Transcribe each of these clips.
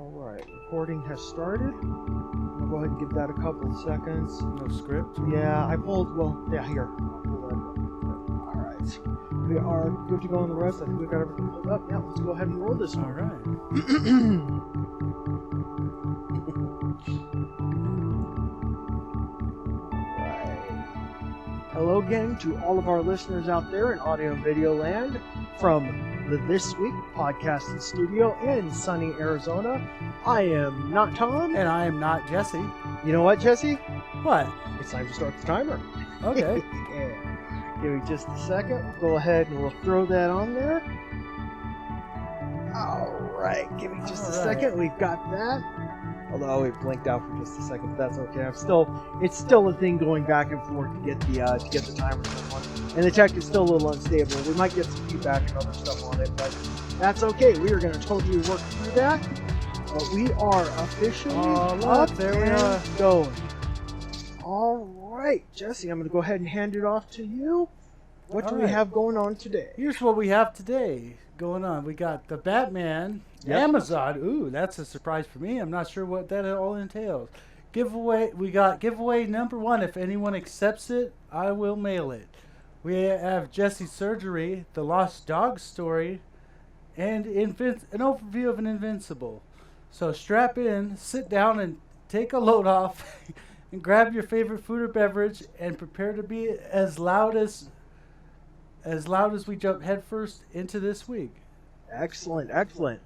Alright, recording has started. I'll go ahead and give that a couple of seconds. No script? Yeah, I pulled, well, yeah, here. Alright. We are good to go on the rest. I think we've got everything pulled up. Yeah, let's go ahead and roll this one. Alright. Hello again to all of our listeners out there in audio and video land from the This Week podcasting studio in sunny Arizona. I am not Tom. And I am not Jesse. You know what, Jesse? What? It's time to start the timer. Okay. Yeah. Give me just a second. We'll go ahead and we'll throw that on there. Alright, give me just a second. We've got that. Although it blinked out for just a second, but that's okay. It's still a thing going back and forth to get the timer on, and the tech is still a little unstable. We might get some feedback and other stuff on it, but that's okay. We are going to totally work through that. But we are officially up and going. All right, Jesse, I'm going to go ahead and hand it off to you. What do we have going on today? Here's what we have today going on. We got the Batman. Yep. Amazon. Ooh, that's a surprise for me. I'm not sure what that all entails. Giveaway. We got giveaway number 1. If anyone accepts it, I will mail it. We have Jesse's surgery, the Lost Dog story, and an overview of an Invincible. So strap in, sit down, and take a load off, and grab your favorite food or beverage, and prepare to be as loud as we jump headfirst into this week. Excellent, excellent.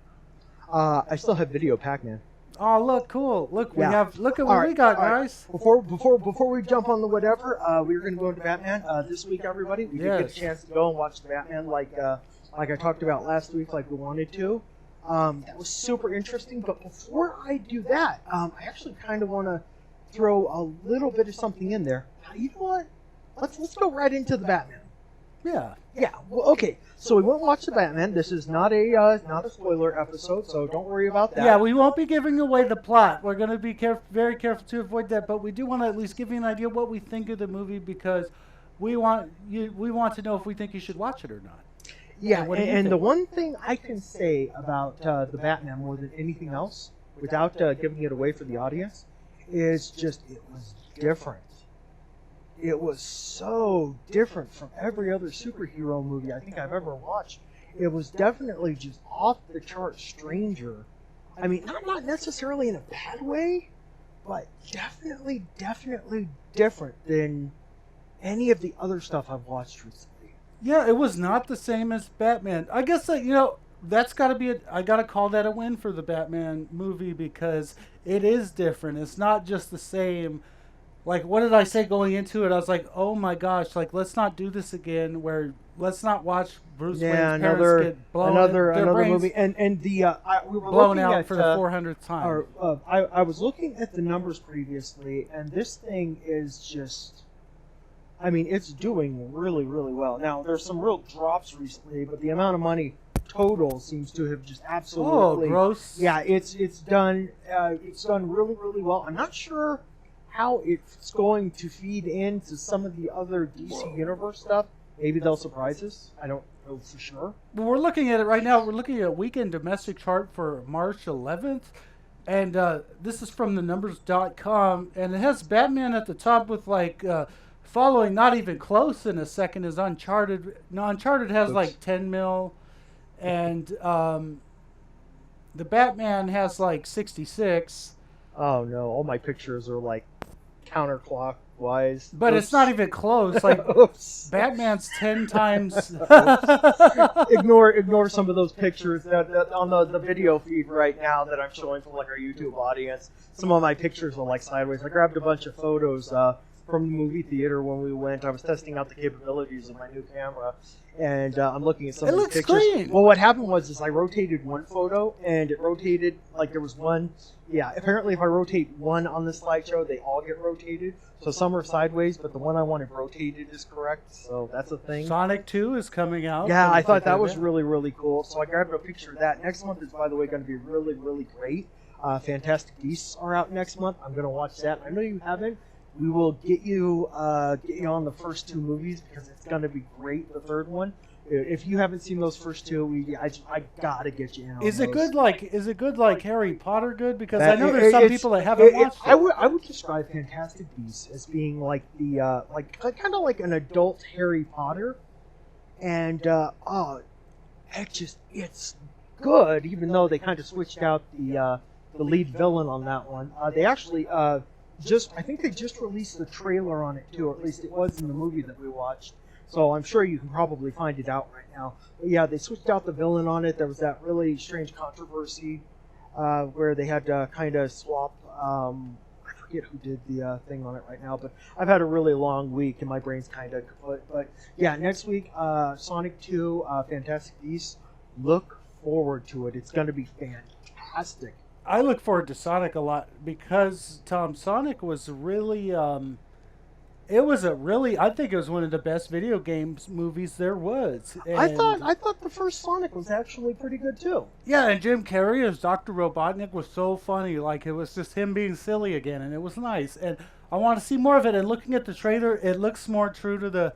I still have video Pac-Man. Oh, look, cool. Look, we have. Look at what we got, guys. Before we jump on the whatever, we're going to go into Batman this week, everybody. We did get a chance to go and watch the Batman like I talked about last week, like we wanted to. That was super interesting. But before I do that, I actually kind of want to throw a little bit of something in there. You know what? Let's go right into the Batman. Yeah. Yeah. Well, okay. So we won't watch the Batman. This is not a spoiler episode, so don't worry about that. Yeah, we won't be giving away the plot. We're going to be very careful to avoid that, but we do want to at least give you an idea what we think of the movie because we want to know if we think you should watch it or not. Yeah, and the one thing I can say about the Batman more than anything else, without giving it away for the audience, is just it was different. It was so different from every other superhero movie I think I've ever watched. It was definitely just off the chart stranger. I mean, not necessarily in a bad way, but definitely different than any of the other stuff I've watched recently. Yeah, it was not the same as Batman. I guess that's got to be I got to call that a win for the Batman movie because it is different. It's not just the same. Like, what did I say going into it? I was like, oh my gosh, like, let's not do this again, let's not watch Bruce Wayne's parents get blown another movie. And we were blown looking out at, for the 400th time. I was looking at the numbers previously, and this thing is just, I mean, it's doing really, really well. Now, there's some real drops recently, but the amount of money total seems to have just absolutely... Oh, gross. Yeah, it's done really, really well. I'm not sure how it's going to feed into some of the other DC Universe stuff. Maybe they'll surprise us. I don't know for sure. Well, we're looking at it right now. We're looking at a weekend domestic chart for March 11th. And this is from thenumbers.com. And it has Batman at the top with following not even close in a second is Uncharted. No, Uncharted has like 10 mil. And the Batman has like 66. Oh no, all my pictures are like counterclockwise. But it's not even close. Like Batman's 10 times. Ignore some of those pictures on the video feed right now that I'm showing from like our YouTube audience. Some of my pictures are like sideways. I grabbed a bunch of photos from the movie theater when we went. I was testing out the capabilities of my new camera, and I'm looking at some of the pictures. Clean. Well, what happened was I rotated one photo, and it rotated like there was one. Yeah, apparently if I rotate one on the slideshow, they all get rotated. So some are sideways, but the one I wanted rotated is correct. So that's a thing. Sonic 2 is coming out. Yeah, I thought that was really, really cool. So I grabbed a picture of that. Next month is, by the way, going to be really, really great. Fantastic Beasts are out next month. I'm going to watch that. I know you haven't. We will get you on the first 2 movies because it's going to be great, the third one. If you haven't seen those first two, I gotta get you in on Is it those. good? Is it good like Harry Potter good? Because I know there's some people that haven't watched it. I would describe Fantastic Beasts as being like the like kind of like an adult Harry Potter, and it's good. Even though they kind of switched out the lead villain on that one, they actually I think they just released the trailer on it too, or at least it was in the movie that we watched. So I'm sure you can probably find it out right now. But yeah, they switched out the villain on it. There was that really strange controversy where they had to kind of swap. I forget who did the thing on it right now, but I've had a really long week and my brain's kind of kaput. But yeah, next week, Sonic 2, Fantastic Beasts. Look forward to it. It's going to be fantastic. I look forward to Sonic a lot because Sonic was really. I think it was one of the best video games movies there was. And I thought the first Sonic was actually pretty good too. Yeah, and Jim Carrey as Dr. Robotnik was so funny. Like, it was just him being silly again, and it was nice. And I want to see more of it. And looking at the trailer, it looks more true to the.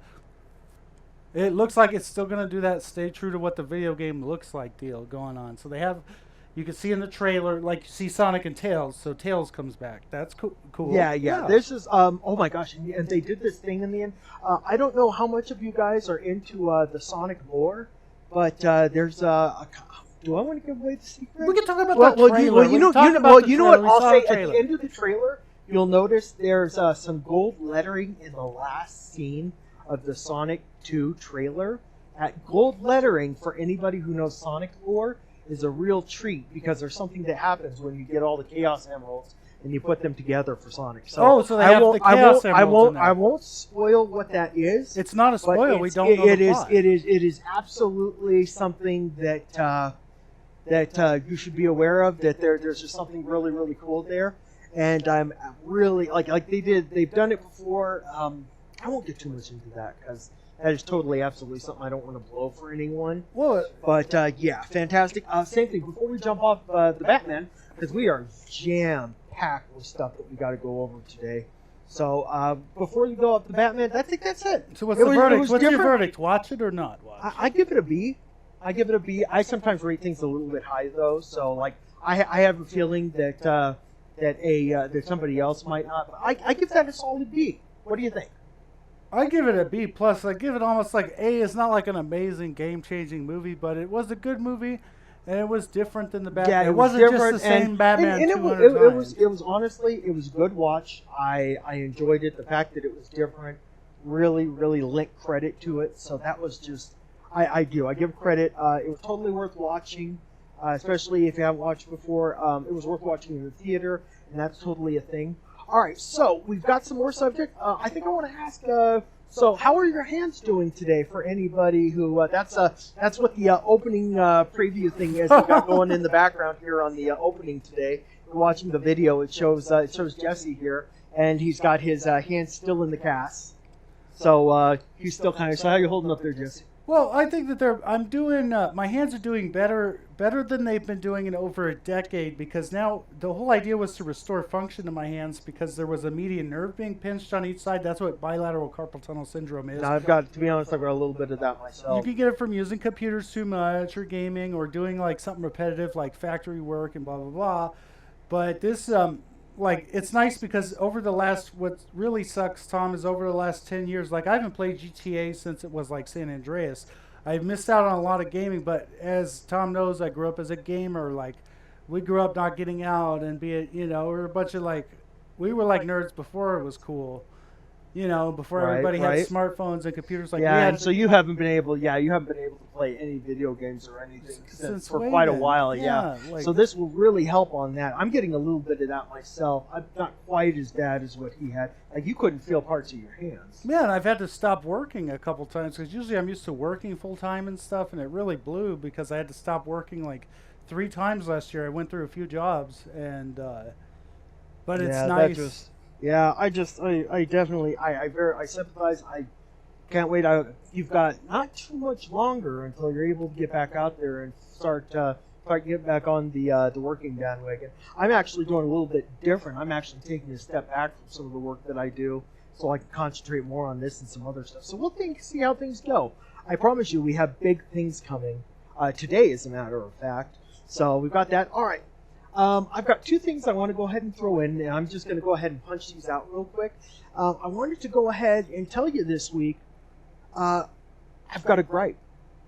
It looks like it's still going to do that stay true to what the video game looks like deal going on. So they have. You can see in the trailer, like you see Sonic and Tails, so Tails comes back. That's cool. Yeah. This is, oh my gosh, and they did this thing in the end. I don't know how much of you guys are into the Sonic lore, but there's do I want to give away the secret? We can talk about the trailer. You know what I'll say at the end of the trailer, you'll notice there's some gold lettering in the last scene of the Sonic 2 trailer. That gold lettering, for anybody who knows Sonic lore, is a real treat because there's something that happens when you get all the Chaos Emeralds and you put them together for Sonic. So, so they have the Chaos Emeralds. I won't spoil what that is. It's not a spoil. We don't know the plot. It is absolutely something that you should be aware of. That there's just something really, really cool there, and I'm really like they've done it before. I won't get too much into that because that is totally, absolutely something I don't want to blow for anyone. But yeah, fantastic. Same thing. Before we jump off the Batman, because we are jam-packed with stuff that we got to go over today. So before you go off the Batman, I think that's it. So what's the verdict? What's your verdict? Watch it or not watch? I give it a B. I sometimes rate things a little bit high though. So like I have a feeling that that somebody else might not. But I give that a solid B. What do you think? I give it a B plus. I give it almost like A. It's not like an amazing, game-changing movie, but it was a good movie, and it was different than the Batman. Yeah, it wasn't just the same Batman. And it was honestly, it was a good watch. I enjoyed it. The fact that it was different really lent credit to it. So that was just, I give credit. It was totally worth watching, especially if you haven't watched before. It was worth watching in the theater, and that's totally a thing. All right, so we've got some more subject. I think I want to ask. So, how are your hands doing today? For anybody who that's what the opening preview thing is we got going in the background here on the opening today. We're watching the video. It shows Jesse here, and he's got his hands still in the cast. So he's still kind of. So how are you holding up there, Jesse? Well, I think that I'm doing. My hands are doing better than they've been doing in over a decade, because now the whole idea was to restore function to my hands because there was a median nerve being pinched on each side. That's what bilateral carpal tunnel syndrome is. Now, to be honest, I've got a little bit of that myself. You can get it from using computers too much or gaming or doing like something repetitive like factory work and blah blah blah. But this like, it's nice because over the last, what really sucks, Tom, is over the last 10 years, like, I haven't played GTA since it was like San Andreas. I've missed out on a lot of gaming, but as Tom knows, I grew up as a gamer. Like, we grew up not getting out and we're a bunch of like, we were like nerds before it was cool. Before everybody had smartphones and computers. Like, and so you haven't been able to play any video games or anything since for quite a while. Like, so this will really help on that. I'm getting a little bit of that myself. I'm not quite as bad as what he had. Like, you couldn't feel parts of your hands. Man, I've had to stop working a couple times because usually I'm used to working full time and stuff, and it really blew because I had to stop working like 3 times last year. I went through a few jobs, and but it's nice. I definitely sympathize. I can't wait. You've got not too much longer until you're able to get back out there and start getting back on the working bandwagon. I'm actually doing a little bit different. I'm actually taking a step back from some of the work that I do, so I can concentrate more on this and some other stuff. So we'll see how things go. I promise you, we have big things coming today, as a matter of fact. So we've got that. All right. I've got 2 things I want to go ahead and throw in, and I'm just going to go ahead and punch these out real quick. I wanted to go ahead and tell you this week, I've got a gripe.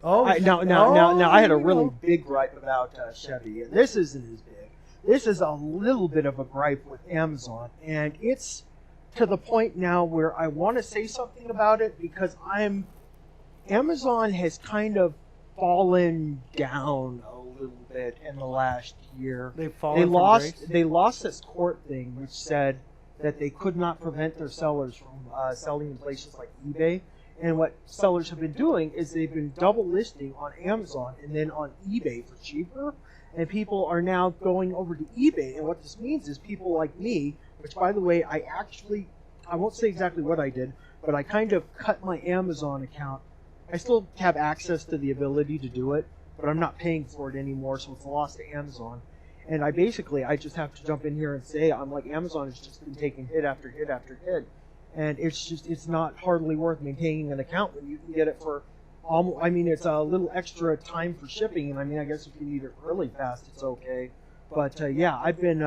Oh, Now, I had a really big gripe about Chevy, and this isn't as big. This is a little bit of a gripe with Amazon, and it's to the point now where I want to say something about it because Amazon has kind of fallen down a little bit in the last year. They lost this court thing which said that they could not prevent their sellers from selling in places like eBay. And what sellers have been doing is they've been double listing on Amazon and then on eBay for cheaper. And people are now going over to eBay. And what this means is people like me, which by the way, I won't say exactly what I did, but I kind of cut my Amazon account. I still have access to the ability to do it, but I'm not paying for it anymore, so it's lost to Amazon. And I just have to jump in here and say, I'm like, Amazon has just been taking hit after hit after hit. And it's not hardly worth maintaining an account when you can get it for almost, it's a little extra time for shipping. And I guess if you need it really fast, it's okay. But yeah, I've been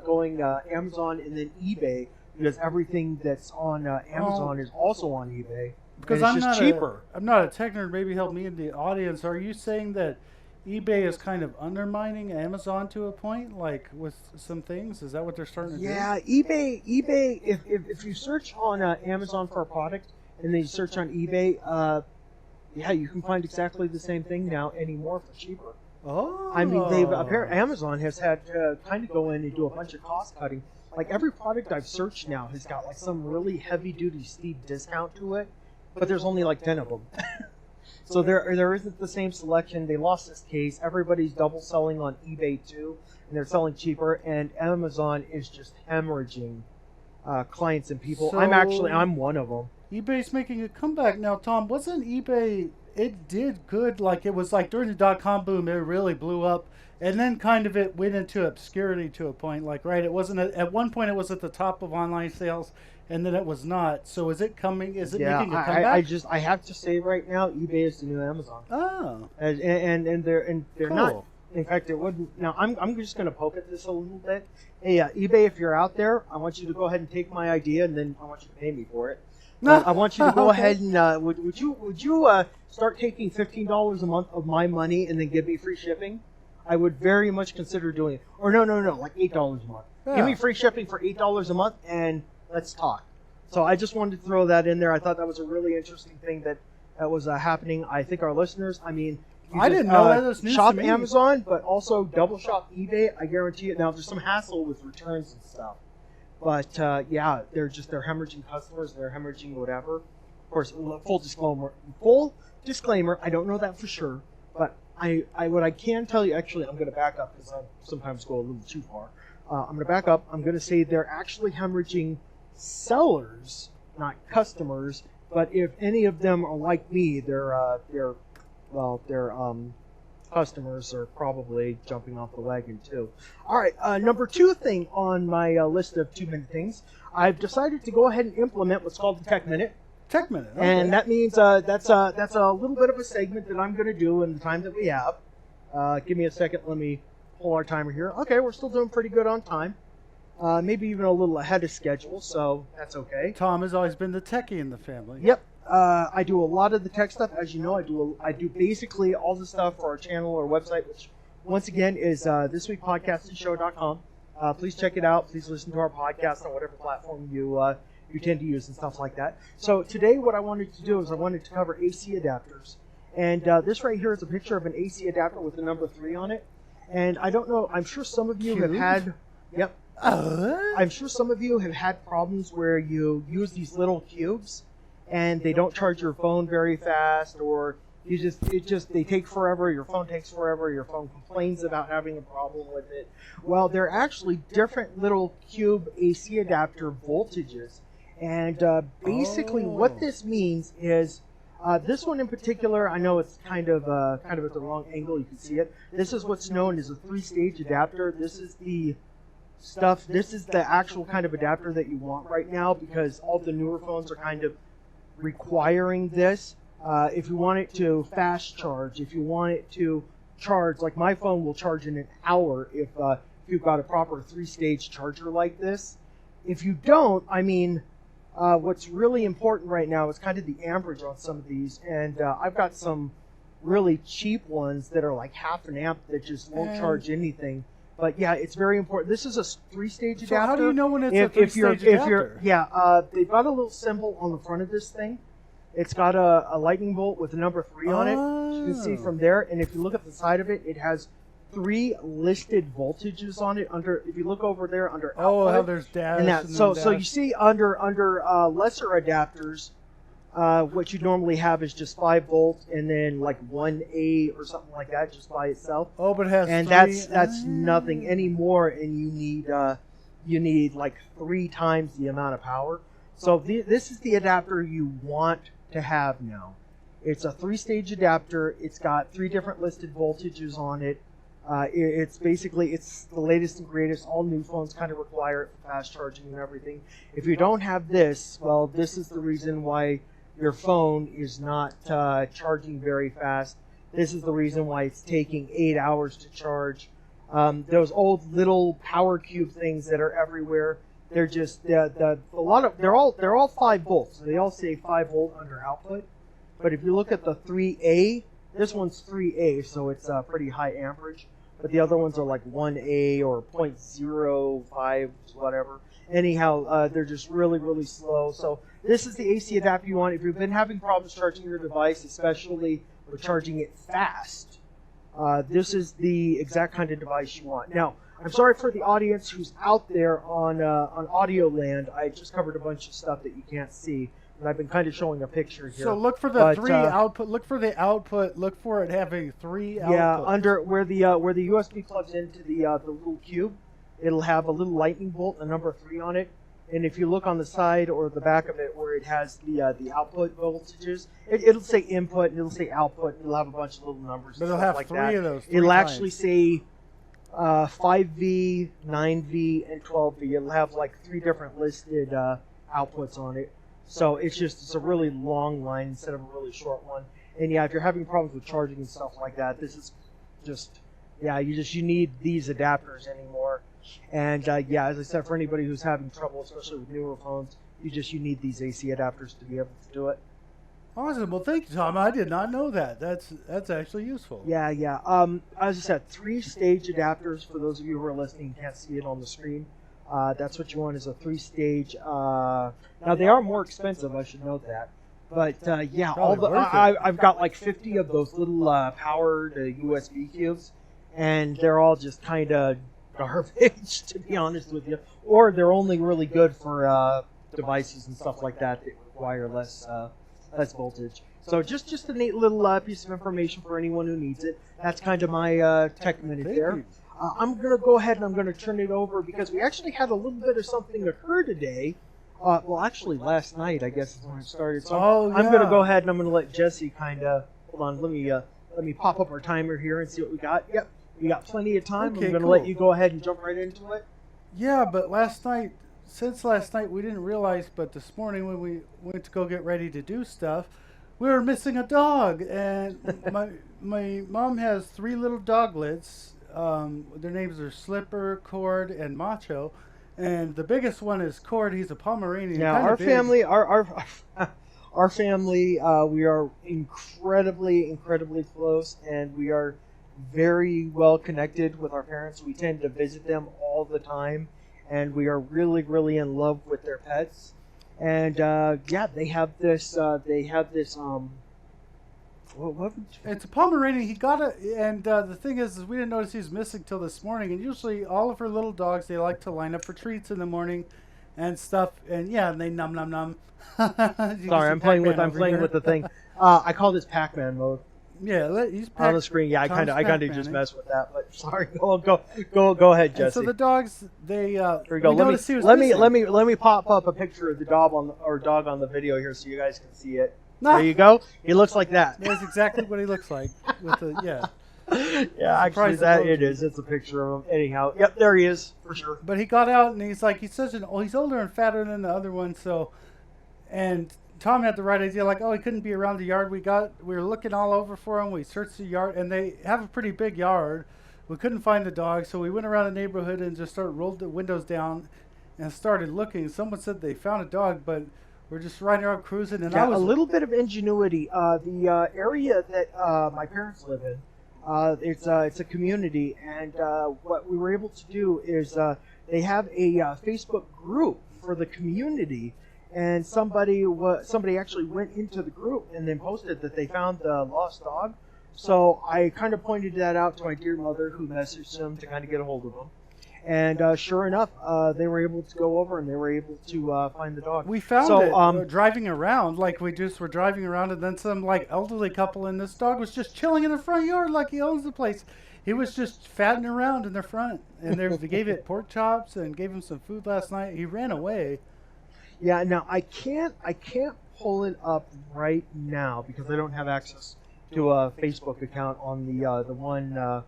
going Amazon and then eBay because everything that's on Amazon is also on eBay. Because I'm just cheaper. I'm not a tech nerd. Maybe help me in the audience. Are you saying that eBay is kind of undermining Amazon to a point, like with some things? Is that what they're starting to do? Yeah, eBay. If you search on Amazon for a product and then you search on eBay, you can find exactly the same thing now anymore for cheaper. Oh. Amazon has had to kind of go in and do a bunch of cost cutting. Like every product I've searched now has got like some really heavy duty steep discount to it, but there's only like 10 of them. So there isn't the same selection. They lost this case. Everybody's double selling on eBay too, and they're selling cheaper. And Amazon is just hemorrhaging clients and people. So I'm one of them. eBay's making a comeback now, Tom. Wasn't eBay? It did good. Like it was like during the .com boom, it really blew up, and then kind of it went into obscurity to a point. Like it wasn't at one point it was at the top of online sales. And then it was not. So is it coming? Is it making a comeback? I have to say right now, eBay is the new Amazon. Oh. And they're cool. not. In fact, it wouldn't. Now I'm just going to poke at this a little bit. Hey, eBay, if you're out there, I want you to go ahead and take my idea, and then I want you to pay me for it. I want you to go ahead and would you start taking $15 a month of my money and then give me free shipping? I would very much consider doing it. Or no, like $8 a month. Yeah. Give me free shipping for $8 a month and let's talk. So I just wanted to throw that in there. I thought that was a really interesting thing that was happening. I think our listeners, I didn't know that was news shop to me. Amazon, but also double shop eBay. I guarantee it. Now there's some hassle with returns and stuff, but yeah, they're hemorrhaging customers. They're hemorrhaging whatever. Of course, full disclaimer. I don't know that for sure, but what I can tell you, actually, I'm going to back up because I sometimes go a little too far. I'm going to back up. I'm going to say they're actually hemorrhaging sellers, not customers. But if any of them are like me, their customers are probably jumping off the wagon too. All right, number 2 thing on my list of 2-minute things, I've decided to go ahead and implement what's called the Tech Minute. Tech Minute, okay. And that means that's a little bit of a segment that I'm going to do in the time that we have. Give me a second. Let me pull our timer here. Okay, we're still doing pretty good on time. Maybe even a little ahead of schedule, so that's okay. Tom has always been the techie in the family. Yep. I do a lot of the tech stuff. As you know, I do basically all the stuff for our channel or website, which once again is thisweekpodcastingshow.com. Please check it out. Please listen to our podcast on whatever platform you tend to use and stuff like that. So today what I wanted to do is I wanted to cover AC adapters. And this right here is a picture of an AC adapter with the number 3 on it. And I don't know, I'm sure some of you have had... Yep. I'm sure some of you have had problems where you use these little cubes and they don't charge your phone very fast, or they take forever, your phone takes forever, your phone complains about having a problem with it. Well, they're actually different little cube AC adapter voltages. And basically what this means is, this one in particular, I know it's kind of at the wrong angle, you can see it. This is what's known as a 3-stage adapter. This is the actual kind of adapter that you want right now, because all the newer phones are kind of requiring this. If you want it to fast charge, if you want it to charge, like my phone will charge in an hour if you've got a proper 3-stage charger like this. If you don't, I mean, what's really important right now is kind of the amperage on some of these, and I've got some really cheap ones that are like half an amp that just won't charge anything. But yeah, it's very important. This is a 3-stage adapter. So how do you know when it's a 3-stage adapter? They've got a little symbol on the front of this thing. It's got a lightning bolt with the number 3 on it. As you can see from there. And if you look at the side of it, it has 3 listed voltages on it. If you look over there under output, how there's dash and that. So you see under lesser adapters, what you normally have is just 5 volts and then like 1A or something like that, just by itself. Oh, but it has and 3. that's nothing anymore, and you need like 3 times the amount of power. So this is the adapter you want to have now. It's a 3-stage adapter. It's got 3 different listed voltages on it. It's the latest and greatest. All new phones kind of require it for fast charging and everything. If you don't have this, well, this is the reason why your phone is not charging very fast. This is the reason why it's taking 8 hours to charge. Those old little power cube things that are everywhere, they're just they're all 5 volts. So they all say 5 volt under output. But if you look at the 3A, this one's 3A, so it's pretty high amperage. But the other ones are like 1A or 0.05, whatever. Anyhow, they're just really, really slow. So this is the AC adapter you want. If you've been having problems charging your device, especially with charging it fast, this is the exact kind of device you want. Now, I'm sorry for the audience who's out there on Audio Land. I just covered a bunch of stuff that you can't see, and I've been kind of showing a picture here. So look for the 3 output. Look for the output. Look for it having 3 outputs. Yeah, under where the USB plugs into the little cube, it'll have a little lightning bolt, a number 3 on it. And if you look on the side or the back of it where it has the output voltages, it'll say input and it'll say output. And it'll have a bunch of little numbers. But it'll have like 3 of those. It'll actually say 5V, 9V, and 12V. It'll have like 3 different listed outputs on it. So it's a really long line instead of a really short one. And yeah, if you're having problems with charging and stuff like that, this is just, you need these adapters anymore. And as I said, for anybody who's having trouble, especially with newer phones, you need these AC adapters to be able to do it. Awesome. Well, thank you, Tom. I did not know that. That's actually useful. Yeah. As I said, 3-stage adapters. For those of you who are listening, can't see it on the screen. That's what you want, is a 3-stage. Now they are more expensive, I should note that. But I've got like 50 of those little powered USB cubes, and they're all just kind of garbage, to be honest with you. Or they're only really good for devices and stuff like that require less voltage. So just a neat little piece of information for anyone who needs it. That's kind of my tech minute there. I'm going to go ahead and I'm going to turn it over because we actually had a little bit of something occur today. Well, actually last night, I guess, is when it started. So I'm going to go ahead and I'm going to let Jesse kind of, hold on, let me pop up our timer here and see what we got. Yep, we got plenty of time. Okay, I'm going to let you go ahead and jump right into it. Yeah, but since last night we didn't realize, but this morning when we went to go get ready to do stuff, we were missing a dog. And my mom has 3 little doglets. Their names are Slipper, Cord, and Macho. And the biggest one is Cord. He's a Pomeranian. Now, our family, our family, we are incredibly close, and we are very well connected with our parents. We tend to visit them all the time, and we are really in love with their pets. And they have this. It's a Pomeranian. He got it, and the thing is we didn't notice he was missing till this morning. And usually, all of her little dogs, they like to line up for treats in the morning, and stuff. And and they num. Sorry, I'm playing with the thing. I call this Pac-Man mode. Yeah, he's on the screen. Yeah, I kind of just mess with that. But sorry, go ahead, Jesse. And so the dogs, they here we go. Let me pop up a picture of the dog on the video here so you guys can see it. There you go. He looks like that. That's exactly what he looks like. Yeah, actually, it's a picture of him. Anyhow, yep, there he is for sure. But he got out and he's older and fatter than the other one. So, and Tom had the right idea. Like, oh, he couldn't be around the yard. We were looking all over for him. We searched the yard, and they have a pretty big yard. We couldn't find the dog, so we went around the neighborhood and just rolled the windows down and started looking. Someone said they found a dog, but we're just riding around cruising. And yeah, I was a little bit of ingenuity. The area that my parents live in, it's a community, and what we were able to do is they have a Facebook group for the community, and somebody actually went into the group and then posted that they found the lost dog. So I kind of pointed that out to my dear mother, who messaged them to kind of get a hold of them. And sure enough, they were able to go over and they were able to find the dog. We found it driving around. Like, we just were driving around, and then some like elderly couple, and this dog was just chilling in the front yard like he owns the place. He was just fattening around in the front, and they gave it pork chops and gave him some food last night. He ran away. Yeah, now I can't pull it up right now because I don't have access to a Facebook account on the one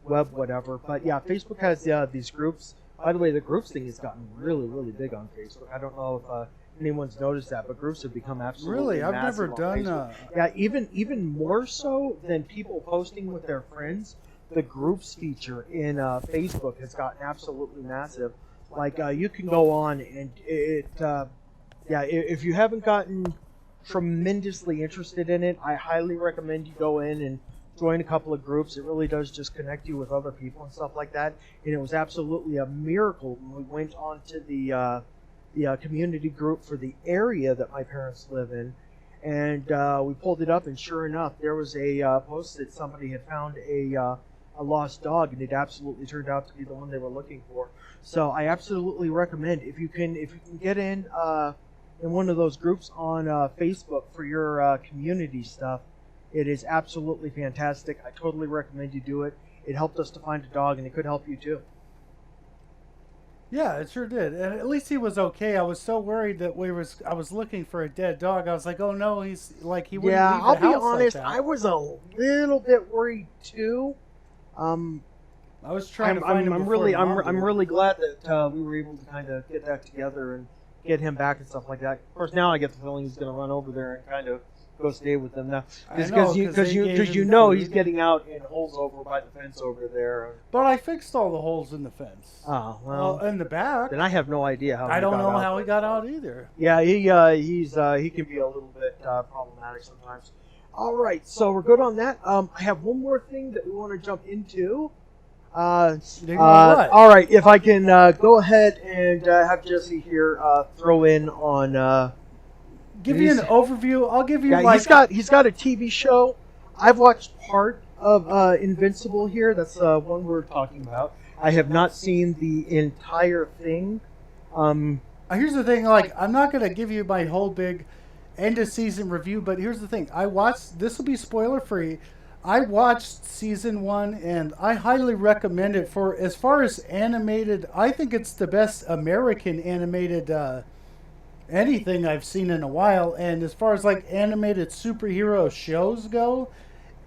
web whatever. But yeah, Facebook has these groups. By the way, the groups thing has gotten really, really big on Facebook. I don't know if anyone's noticed that, but groups have become absolutely really. I've massive never done. Yeah, even more so than people posting with their friends. The groups feature in Facebook has gotten absolutely massive. Like you can go on and if you haven't gotten tremendously interested in it, I highly recommend you go in and join a couple of groups. It really does just connect you with other people and stuff like that. And it was absolutely a miracle when we went on to the community group for the area that my parents live in, and we pulled it up, and sure enough, there was a post that somebody had found a lost dog, and it absolutely turned out to be the one they were looking for. So I absolutely recommend if you can get in one of those groups on Facebook for your community stuff. It is absolutely fantastic. I totally recommend you do it. It helped us to find a dog, and it could help you too. Yeah, it sure did. And at least he was okay. I was so worried that I was looking for a dead dog. I was like, oh no, he's like, he wouldn't leave the house. Yeah, I'll be honest, like that. I was a little bit worried too. I was trying to find him. I'm really glad that we were able to kind of get that together and get him back and stuff like that. Of course, now I get the feeling he's going to run over there and kind of go stay with them now, because he's getting out in holes over by the fence over there. But I fixed all the holes in the fence. Oh well, in the back. Then I have no idea how. I don't know how he got out either. Yeah, he can be a little bit problematic sometimes. All right, so we're good on that. I have one more thing that we want to jump into. All right, if I can go ahead and have Jesse here throw in on. Give you an overview. I'll give you. Yeah, he's got a TV show. I've watched part of Invincible here. That's one we're talking about. I have not seen the entire thing. Here's the thing. Like, I'm not gonna give you my whole big end of season review, but here's the thing. This will be spoiler free. I watched season 1, and I highly recommend it. For as far as animated, I think it's the best American animated anything I've seen in a while. And as far as like animated superhero shows go,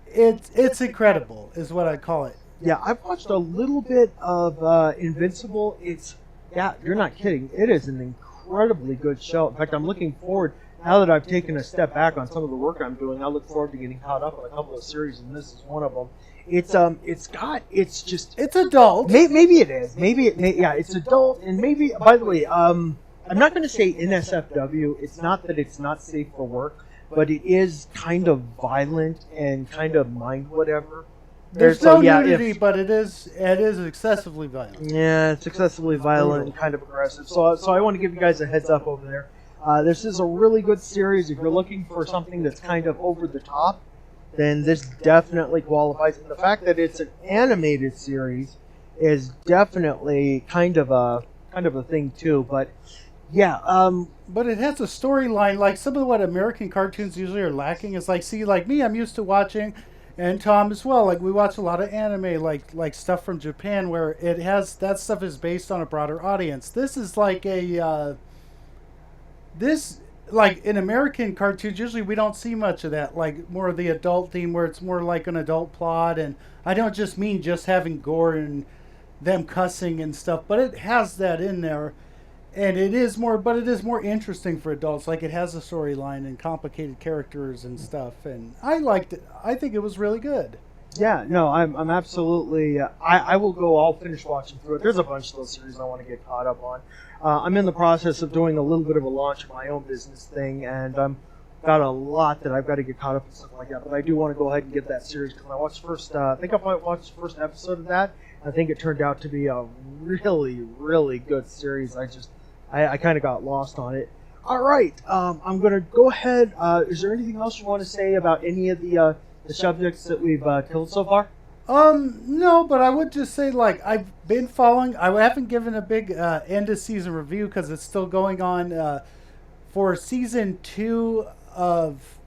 it's incredible is what I call it. Yeah, I've watched a little bit of Invincible. You're not kidding. It is an incredibly good show. In fact, I'm looking forward, now that I've taken a step back on some of the work I'm doing, I look forward to getting caught up on a couple of series, and this is one of them. It's adult. Maybe it is. It's adult, and maybe, by the way, I'm not going to say NSFW. It's not that it's not safe for work, but it is kind of violent and kind of mind whatever. There's no nudity, but it is excessively violent. Yeah, it's excessively violent and kind of aggressive. So I want to give you guys a heads up over there. This is a really good series. If you're looking for something that's kind of over the top, then this definitely qualifies. And the fact that it's an animated series is definitely kind of a thing too. But yeah, but it has a storyline. Like some of what American cartoons usually are lacking is like, see, like me, I'm used to watching, and Tom as well. Like we watch a lot of anime, like stuff from Japan, where it has that stuff is based on a broader audience. This is like like in American cartoons, usually we don't see much of that. Like more of the adult theme, where it's more like an adult plot, and I don't just mean just having gore and them cussing and stuff, but it has that in there. And it is more, but it is more interesting for adults. Like it has a storyline and complicated characters and stuff. And I liked it. I think it was really good. Yeah, no, I'm absolutely. I will go. I'll finish watching through it. There's a bunch of those series I want to get caught up on. I'm in the process of doing a little bit of a launch of my own business thing, and got a lot that I've got to get caught up and stuff like that. But I do want to go ahead and get that series because I watched first. I think I watched the first episode of that. I think it turned out to be a really, really good series. I kind of got lost on it. All right, I'm going to go ahead. Is there anything else you want to say about any of the subjects that we've killed so far? No, but I would just say, like, I've been following. I haven't given a big end of season review because it's still going on for season 2 of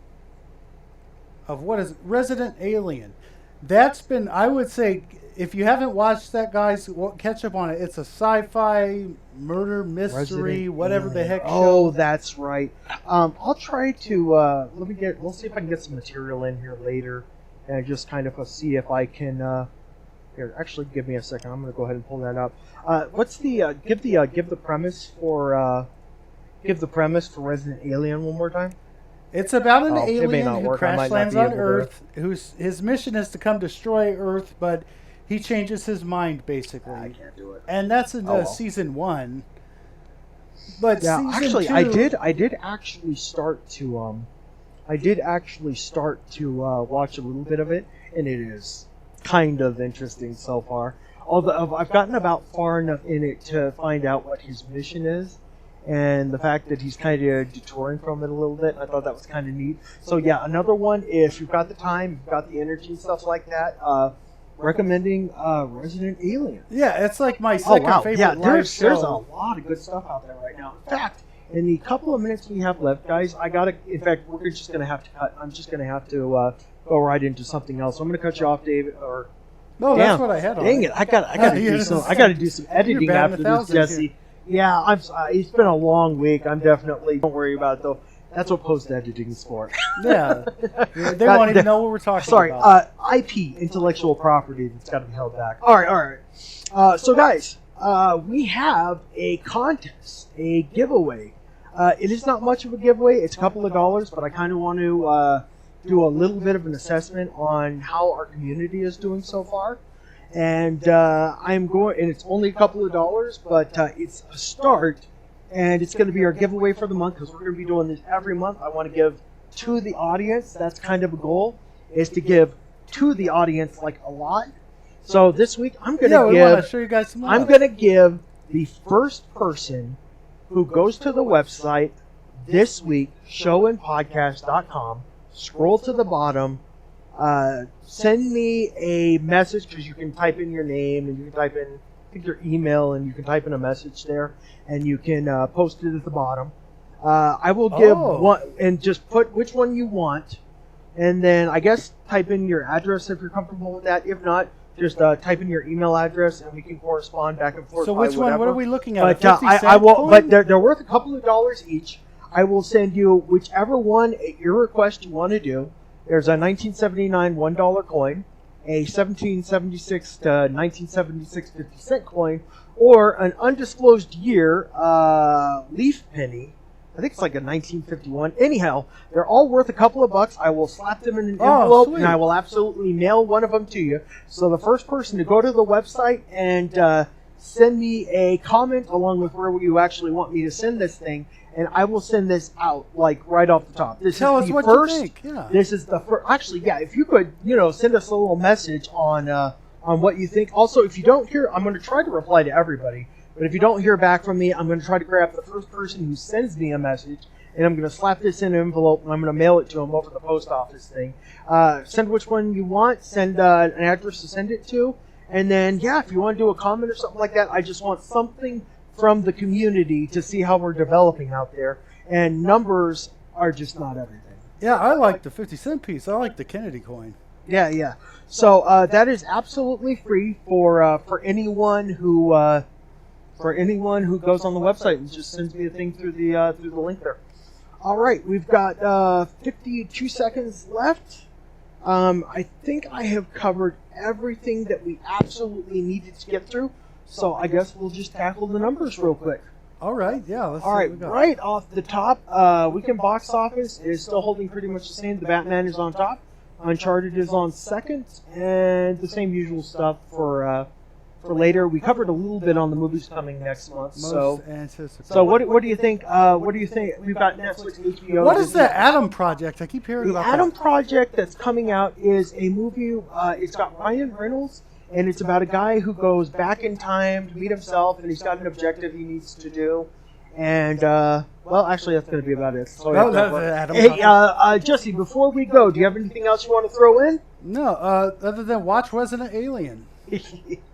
what is it? Resident Alien. That's been, I would say, if you haven't watched that, guys, catch up on it. It's a sci-fi murder mystery, Resident whatever Alien. The heck. Oh, that's right. I'll try to we'll see if I can get some material in here later, and just kind of see if I can. Here, actually, give me a second. I'm going to go ahead and pull that up. What's the give the premise for Resident Alien one more time? It's about an alien who crash lands on Earth, his mission is to come destroy Earth, but he changes his mind basically. I can't do it. And that's in season 1. But yeah, season actually, 2, I did actually start to watch a little bit of it, and it is kind of interesting so far. Although I've gotten about far enough in it to find out what his mission is. And the fact that he's kind of detouring from it a little bit, I thought that was kind of neat. So yeah, another one, if you've got the time, you've got the energy and stuff like that, recommending Resident Alien. Yeah, it's like my second favorite live show. There's a lot of good stuff out there right now. In fact, in the couple of minutes we have left, guys, in fact, we're just going to have to cut. I'm just going to have to go right into something else. So I'm going to cut you off, David, or... No, that's what I had on. Dang it, I got to do some editing after this, Jesse. Here. Yeah, it's been a long week. I'm definitely... Don't worry about it, though. That's what post-editing is for. Yeah. They won't even know what we're talking about. Sorry, IP, intellectual property, that's got to be held back. All right. So, guys, we have a contest, a giveaway. It is not much of a giveaway. It's a couple of dollars, but I kind of want to do a little bit of an assessment on how our community is doing so far. And and it's only a couple of dollars, but it's a start, and it's going to be our giveaway for the month because we're going to be doing this every month. I want to give to the audience. That's kind of a goal, is to give to the audience like a lot. So this week I'm going to show you guys some I'm going to give the first person who goes to the website this week, showandpodcast.com, scroll to the bottom. Send me a message, because you can type in your name and you can type in, I think, your email, and you can type in a message there, and you can post it at the bottom. I will give one, and just put which one you want, and then I guess type in your address if you're comfortable with that. If not, just type in your email address, and we can correspond back and forth. So which one? What are we looking at? But I will. But they're worth a couple of dollars each. I will send you whichever one at your request you want to do. There's a 1979 $1 coin, a 1776 to 1976 50-cent coin, or an undisclosed year leaf penny. I think it's like a 1951. Anyhow, they're all worth a couple of bucks. I will slap them in an envelope, and I will absolutely mail one of them to you. So the first person to go to the website and send me a comment along with where you actually want me to send this thing, and I will send this out, like, right off the top. Tell us what you think. Yeah. This is the first. Actually, yeah, if you could, send us a little message on what you think. Also, if you don't hear, I'm going to try to reply to everybody, but if you don't hear back from me, I'm going to try to grab the first person who sends me a message, and I'm going to slap this in an envelope, and I'm going to mail it to them over the post office thing. Send which one you want, send an address to send it to, and then, yeah, if you want to do a comment or something like that, I just want something from the community to see how we're developing out there, and numbers are just not everything. Yeah, I like the 50-cent piece. I like the Kennedy coin. Yeah. So that is absolutely free for anyone who goes on the website and just sends me a thing through the link there. All right, we've got 52 seconds left. I think I have covered everything that we absolutely needed to get through. So I guess we'll just tackle the numbers real quick. All right, yeah. Let's All see right, what we got. right off the top, weekend box office is still holding pretty much the same. The Batman is on top, Uncharted is on second, and the same usual stuff for later. We covered a little bit on the movies coming next month. Most anticipated. So what do you think? What do you think? We've got Netflix, HBO. What is the Atom Project? I keep hearing The about Atom that. Project that's coming out is a movie. It's got Ryan Reynolds, and it's about a guy who goes back in time to meet himself, and he's got an objective he needs to do. And well, actually, that's going to be about it. So No, that's the Atom hey, Project. Jesse, before we go, do you have anything else you want to throw in? No, other than watch Resident Alien.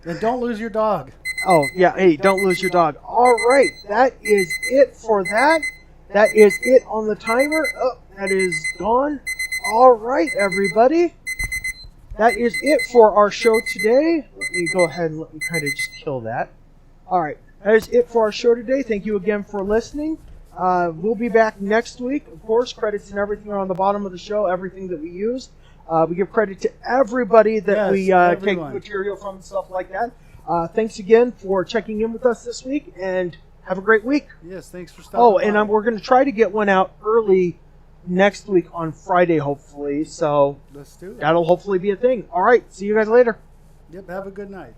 And don't lose your dog. Oh, yeah. Hey, don't lose your dog. All right. That is it for that. That is it on the timer. Oh, that is gone. All right, everybody. That is it for our show today. Let me go ahead and let me kind of just kill that. All right. That is it for our show today. Thank you again for listening. We'll be back next week. Of course, credits and everything are on the bottom of the show, everything that we use. We give credit to everybody that we take material from and stuff like that. Thanks again for checking in with us this week, and have a great week. Yes, thanks for stopping by. And we're going to try to get one out early next week on Friday, hopefully. So let's do it. That'll hopefully be a thing. All right, see you guys later. Yep, have a good night.